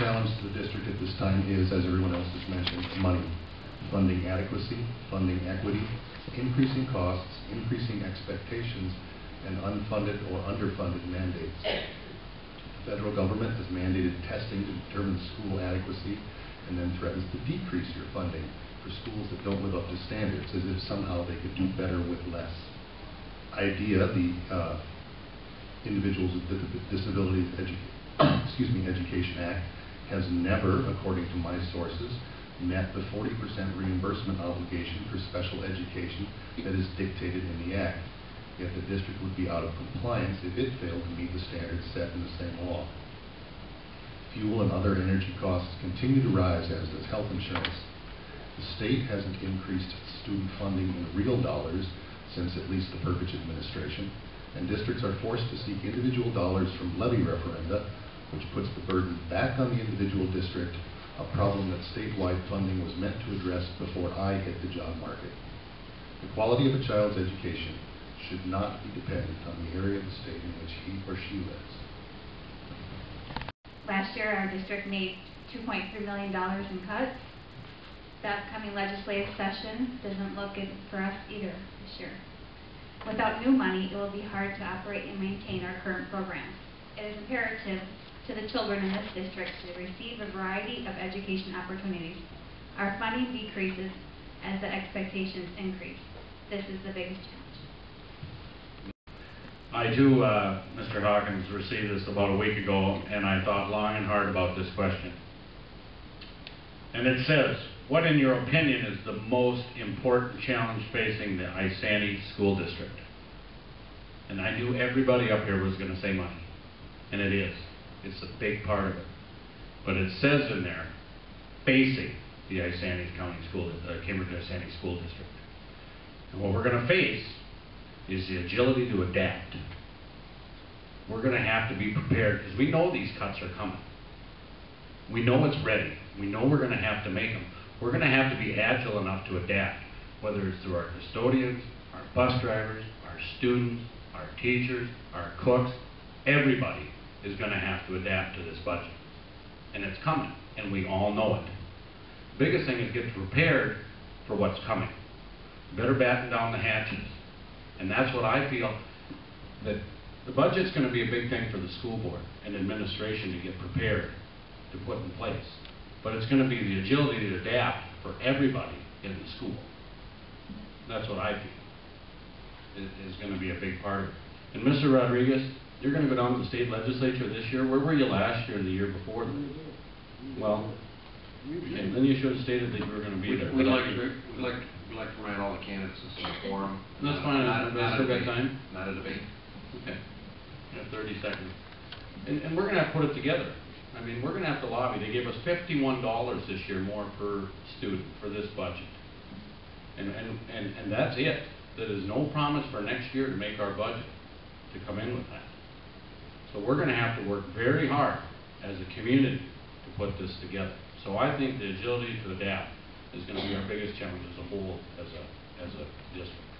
challenge to the district at this time is, as everyone else has mentioned, money. Funding adequacy, funding equity, increasing costs, increasing expectations, and unfunded or underfunded mandates. The federal government has mandated testing to determine school adequacy and then threatens to decrease your funding for schools that don't live up to standards, as if somehow they could do better with less. IDEA, the Individuals with Disabilities Education Act, has never, according to my sources, met the 40% reimbursement obligation for special education that is dictated in the Act. Yet the district would be out of compliance if it failed to meet the standards set in the same law. Fuel and other energy costs continue to rise, as does health insurance. The state hasn't increased student funding in real dollars since at least the Perkich administration, and districts are forced to seek individual dollars from levy referenda, which puts the burden back on the individual district, a problem that statewide funding was meant to address before I hit the job market. The quality of a child's education should not be dependent on the area of the state in which he or she lives. Last year, our district made $2.3 million in cuts. The upcoming legislative session doesn't look good for us either this year. Without new money, it will be hard to operate and maintain our current programs. It is imperative to the children in this district to receive a variety of education opportunities. Our funding decreases as the expectations increase. This is the biggest challenge. I too, Mr. Hawkins, received this about a week ago, and I thought long and hard about this question. And it says, what in your opinion is the most important challenge facing the Isanti School District? And I knew everybody up here was going to say money, and it is. It's a big part of it. But it says in there, facing the Cambridge Isanti School District. And what we're going to face is the agility to adapt. We're going to have to be prepared because we know these cuts are coming. We know it's ready. We know we're going to have to make them. We're going to have to be agile enough to adapt, whether it's through our custodians, our bus drivers, our students, our teachers, our cooks. Everybody is going to have to adapt to this budget. And it's coming, and we all know it. The biggest thing is get prepared for what's coming. Better batten down the hatches. And that's what I feel, that the budget's going to be a big thing for the school board and administration to get prepared to put in place. But it's going to be the agility to adapt for everybody in the school. That's what I feel is going to be a big part of it. And Mr. Rodriguez, you're going to go down to the state legislature this year. Where were you last year and the year before? Well, okay, then you should have stated that you were going to be there. We'd like to write all the candidates in some forum. That's fine. I still got time. Not a debate. Okay. You have 30 seconds. And we're going to have to put it together. I mean, we're going to have to lobby. They gave us $51 this year more per student for this budget. And that's it. There is no promise for next year to make our budget, to come in with that. So we're going to have to work very hard as a community to put this together. So I think the agility to adapt is going to be our biggest challenge as a whole, as a district.